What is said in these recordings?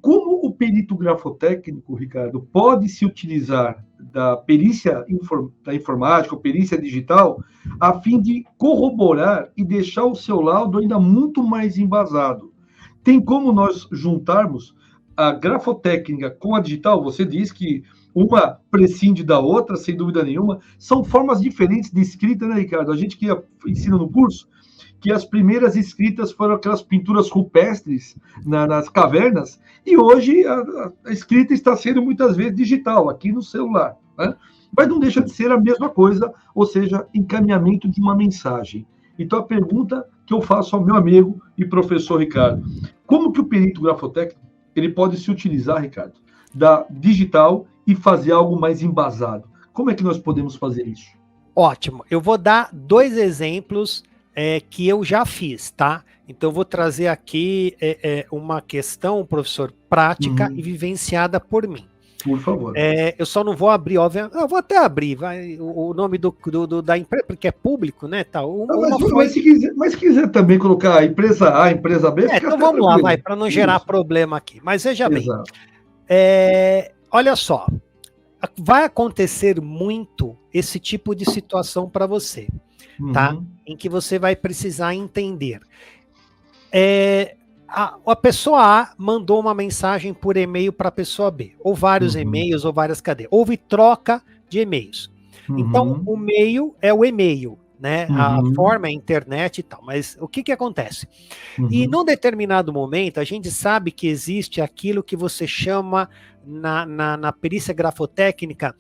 Como o perito grafotécnico, Ricardo, pode se utilizar da perícia da informática, ou perícia digital, a fim de corroborar e deixar o seu laudo ainda muito mais embasado? Tem como nós juntarmos a grafotécnica com a digital? Você diz que uma prescinde da outra, sem dúvida nenhuma. São formas diferentes de escrita, né, Ricardo? A gente que ensina no curso, que as primeiras escritas foram aquelas pinturas rupestres nas cavernas, e hoje a escrita está sendo muitas vezes digital, aqui no celular, né? Mas não deixa de ser a mesma coisa, ou seja, encaminhamento de uma mensagem. Então, a pergunta que eu faço ao meu amigo e professor Ricardo: como que o perito grafotécnico ele pode se utilizar, Ricardo, da digital e fazer algo mais embasado? Como é que nós podemos fazer isso? Ótimo. Eu vou dar 2 exemplos que eu já fiz, tá? Então, eu vou trazer aqui uma questão, professor, prática e vivenciada por mim. Por favor. Eu só não vou abrir, obviamente. Eu vou até abrir o nome da empresa, porque é público, né? Tá, mas se quiser também colocar a empresa A, empresa B, fica então vamos lá, vai, para não gerar problema aqui. Mas veja bem, olha só, vai acontecer muito esse tipo de situação para você, tá? Em que você vai precisar entender. A pessoa A mandou uma mensagem por e-mail para a pessoa B, ou vários e-mails, ou várias cadeias. Houve troca de e-mails. Então, o meio é o e-mail, né? A forma é a internet e tal. Mas o que acontece? E num determinado momento, a gente sabe que existe aquilo que você chama na perícia grafotécnica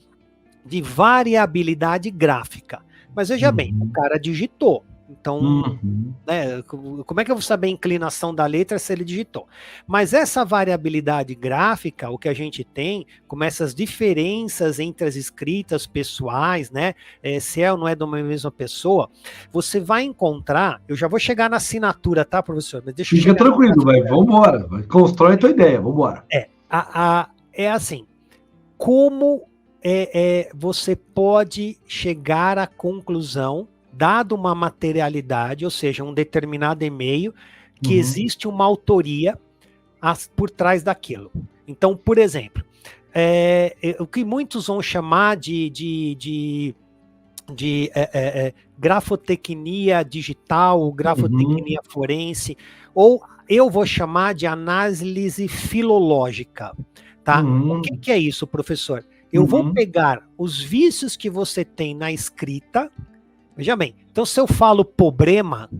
de variabilidade gráfica. Mas veja bem, o cara digitou. Então, né, como é que eu vou saber a inclinação da letra se ele digitou? Mas essa variabilidade gráfica, o que a gente tem, como essas diferenças entre as escritas pessoais, né, se é ou não é de uma mesma pessoa, você vai encontrar, eu já vou chegar na assinatura, tá, professor? Mas deixa eu Fica tranquilo, vamos embora, constrói a tua ideia, vamos embora. É assim, como você pode chegar à conclusão, dado uma materialidade, ou seja, um determinado e-mail, que existe uma autoria por trás daquilo. Então, por exemplo, o que muitos vão chamar de grafotecnia digital, grafotecnia forense, ou eu vou chamar de análise filológica, tá? O que é isso, professor? Eu vou pegar os vícios que você tem na escrita. Veja bem, então se eu falo problema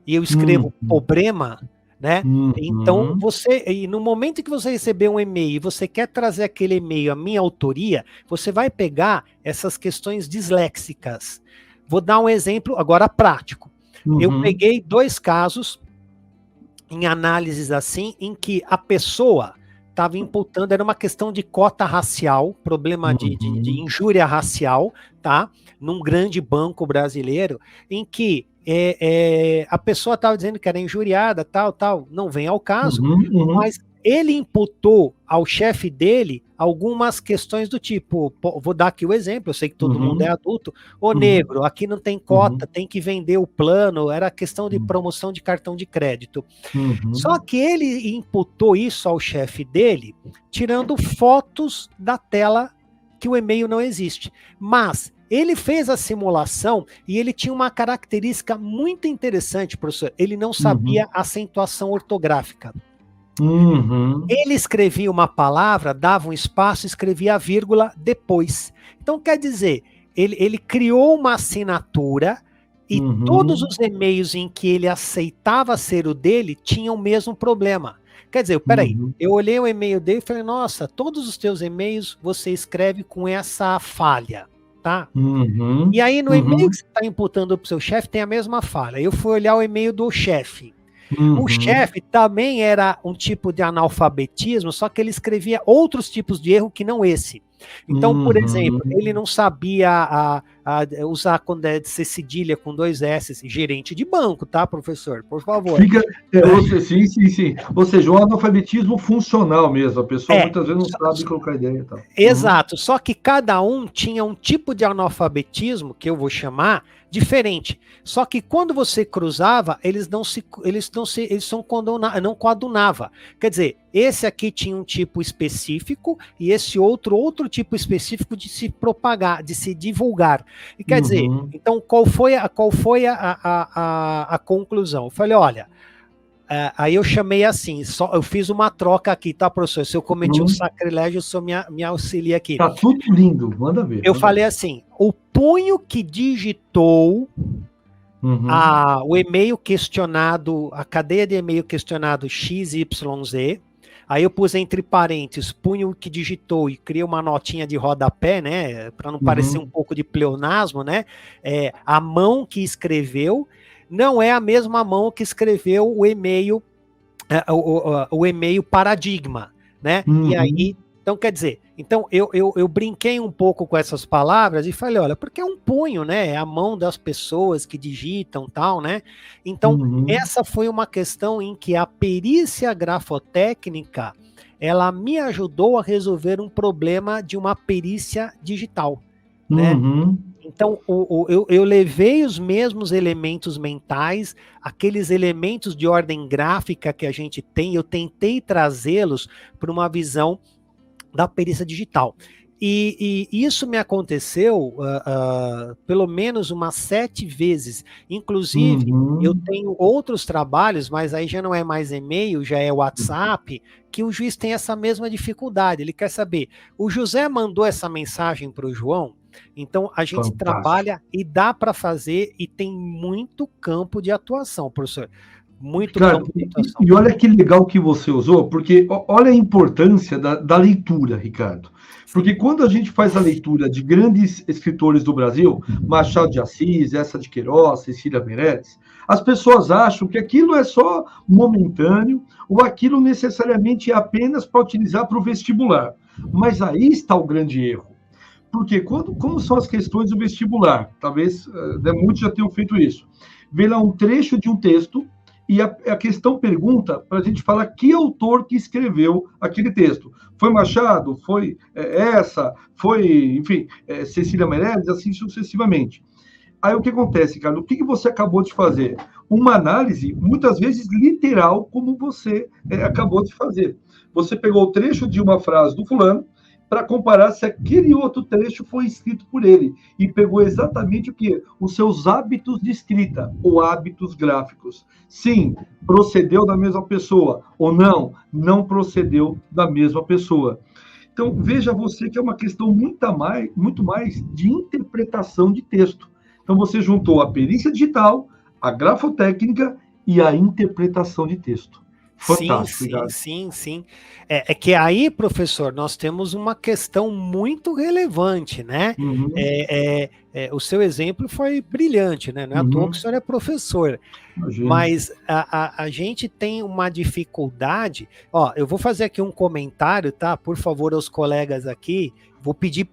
e eu escrevo problema, né? Então e no momento que você receber um e-mail e você quer trazer aquele e-mail à minha autoria, você vai pegar essas questões disléxicas. Vou dar um exemplo agora prático. Eu peguei 2 casos em análises assim, em que a pessoa estava imputando, era uma questão de cota racial, problema de injúria racial, tá? Num grande banco brasileiro, em que a pessoa estava dizendo que era injuriada, tal, não vem ao caso, mas ele imputou ao chefe dele algumas questões do tipo, vou dar aqui o exemplo, eu sei que todo mundo é adulto, negro, aqui não tem cota, tem que vender o plano, era questão de promoção de cartão de crédito. Só que ele imputou isso ao chefe dele, tirando fotos da tela que o e-mail não existe. Mas ele fez a simulação e ele tinha uma característica muito interessante, professor, ele não sabia acentuação ortográfica. Ele escrevia uma palavra, dava um espaço, escrevia a vírgula depois. Então, quer dizer, ele criou uma assinatura e todos os e-mails em que ele aceitava ser o dele tinham o mesmo problema. Quer dizer, peraí, eu olhei o e-mail dele e falei, nossa, todos os teus e-mails você escreve com essa falha, tá? E aí no e-mail que você está imputando para o seu chefe tem a mesma falha. Eu fui olhar o e-mail do chefe. O chefe também era um tipo de analfabetismo, só que ele escrevia outros tipos de erro que não esse. Então, por exemplo, ele não sabia usar quando é de ser cedilha com 2 S, gerente de banco, tá, professor? Por favor. Sim. Ou seja, o analfabetismo funcional mesmo. A pessoa muitas vezes não sabe colocar ideia e tal. Exato. Só que cada um tinha um tipo de analfabetismo, que eu vou chamar diferente. Só que quando você cruzava, não coadunava. Quer dizer, esse aqui tinha um tipo específico e esse outro tipo específico de se propagar, de se divulgar. E quer dizer, então qual foi a conclusão? Eu falei, olha, aí eu chamei assim, eu fiz uma troca aqui, tá, professor? Se eu cometi um sacrilégio, o senhor me auxilia aqui. Tá tudo lindo, manda ver. Eu falei assim, o punho que digitou o e-mail questionado, a cadeia de e-mail questionado XYZ, aí eu pus entre parênteses, punho que digitou e criei uma notinha de rodapé, né, para não parecer um pouco de pleonasmo, né, a mão que escreveu não é a mesma mão que escreveu o e-mail, o e-mail paradigma, né, e aí, então quer dizer, então eu brinquei um pouco com essas palavras e falei, olha, porque é um punho, né, é a mão das pessoas que digitam tal, né, então essa foi uma questão em que a perícia grafotécnica, ela me ajudou a resolver um problema de uma perícia digital, né, então eu levei os mesmos elementos mentais, aqueles elementos de ordem gráfica que a gente tem, eu tentei trazê-los para uma visão da perícia digital. E isso me aconteceu pelo menos umas 7 vezes. Inclusive, eu tenho outros trabalhos, mas aí já não é mais e-mail, já é WhatsApp, que o juiz tem essa mesma dificuldade. Ele quer saber, o José mandou essa mensagem para o João, então a gente trabalha e dá para fazer e tem muito campo de atuação, professor. Muito campo de atuação. E olha que legal que você usou, porque olha a importância da leitura, Ricardo. Porque quando a gente faz a leitura de grandes escritores do Brasil, Machado de Assis, Eça de Queiroz, Cecília Meirelles, as pessoas acham que aquilo é só momentâneo ou aquilo necessariamente é apenas para utilizar para o vestibular. Mas aí está o grande erro. Porque como são as questões do vestibular? Talvez muitos já tenham feito isso. Vê lá um trecho de um texto e a questão pergunta para a gente falar que autor que escreveu aquele texto. Foi Machado? Foi essa? Foi, enfim, Cecília Meirelles? Assim sucessivamente. Aí o que acontece, cara? O que você acabou de fazer? Uma análise, muitas vezes, literal, como você acabou de fazer. Você pegou o trecho de uma frase do fulano, para comparar se aquele outro trecho foi escrito por ele. E pegou exatamente o quê? Os seus hábitos de escrita, ou hábitos gráficos. Sim, procedeu da mesma pessoa, ou não procedeu da mesma pessoa. Então, veja você que é uma questão muito mais de interpretação de texto. Então, você juntou a perícia digital, a grafotécnica e a interpretação de texto. Fantástico, sim. É que aí, professor, nós temos uma questão muito relevante, né? O seu exemplo foi brilhante, né? Não é à toa que o senhor é professor. Imagina. Mas a gente tem uma dificuldade. Ó, eu vou fazer aqui um comentário, tá? Por favor, aos colegas aqui, vou pedir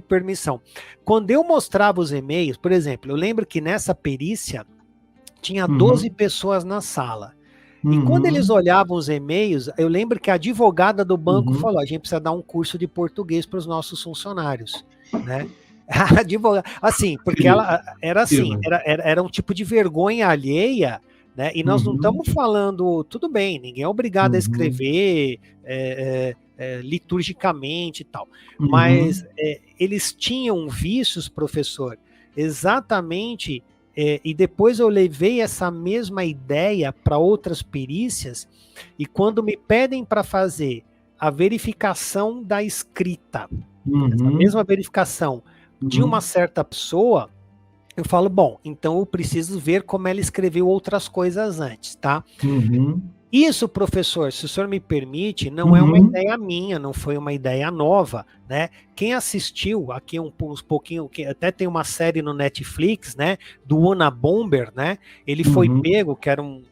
permissão. Quando eu mostrava os e-mails, por exemplo, eu lembro que nessa perícia tinha 12 pessoas na sala. E quando eles olhavam os e-mails, eu lembro que a advogada do banco falou, a gente precisa dar um curso de português para os nossos funcionários, né? A advogada, assim, porque ela era assim, era um tipo de vergonha alheia, né? E nós não estamos falando, tudo bem, ninguém é obrigado a escrever liturgicamente e tal, mas eles tinham vícios, professor, exatamente. E depois eu levei essa mesma ideia para outras perícias, e quando me pedem para fazer a verificação da escrita, essa mesma verificação de uma certa pessoa, eu falo, bom, então eu preciso ver como ela escreveu outras coisas antes, tá? Isso, professor, se o senhor me permite, não é uma ideia minha, não foi uma ideia nova, né? Quem assistiu aqui uns pouquinho, até tem uma série no Netflix, né? Do Unabomber, né? Ele foi pego, que era um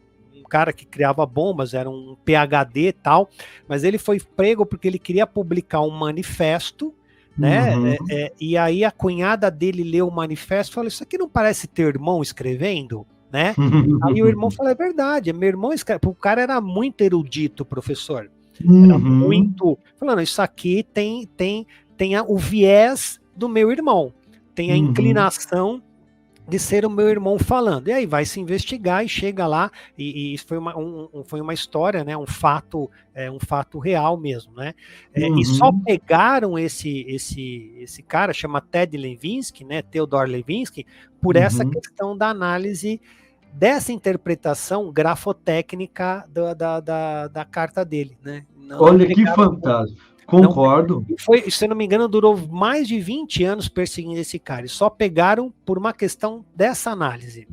cara que criava bombas, era um PhD e tal, mas ele foi pego porque ele queria publicar um manifesto, né? E aí a cunhada dele leu o manifesto e falou, isso aqui não parece teu irmão escrevendo? Né? Aí o irmão falou, é verdade, meu irmão escreve, o cara era muito erudito, professor, era muito, falando, isso aqui tem o viés do meu irmão, tem a inclinação de ser o meu irmão falando. E aí vai se investigar e chega lá, e isso foi uma história, né, um fato real mesmo, né? E só pegaram esse cara, chama Ted Levinsky, né, Theodore Levinsky, por essa questão da análise dessa interpretação grafotécnica da carta dele, né? Olha que fantástico. Concordo. Foi, se eu não me engano, durou mais de 20 anos perseguindo esse cara. E só pegaram por uma questão dessa análise.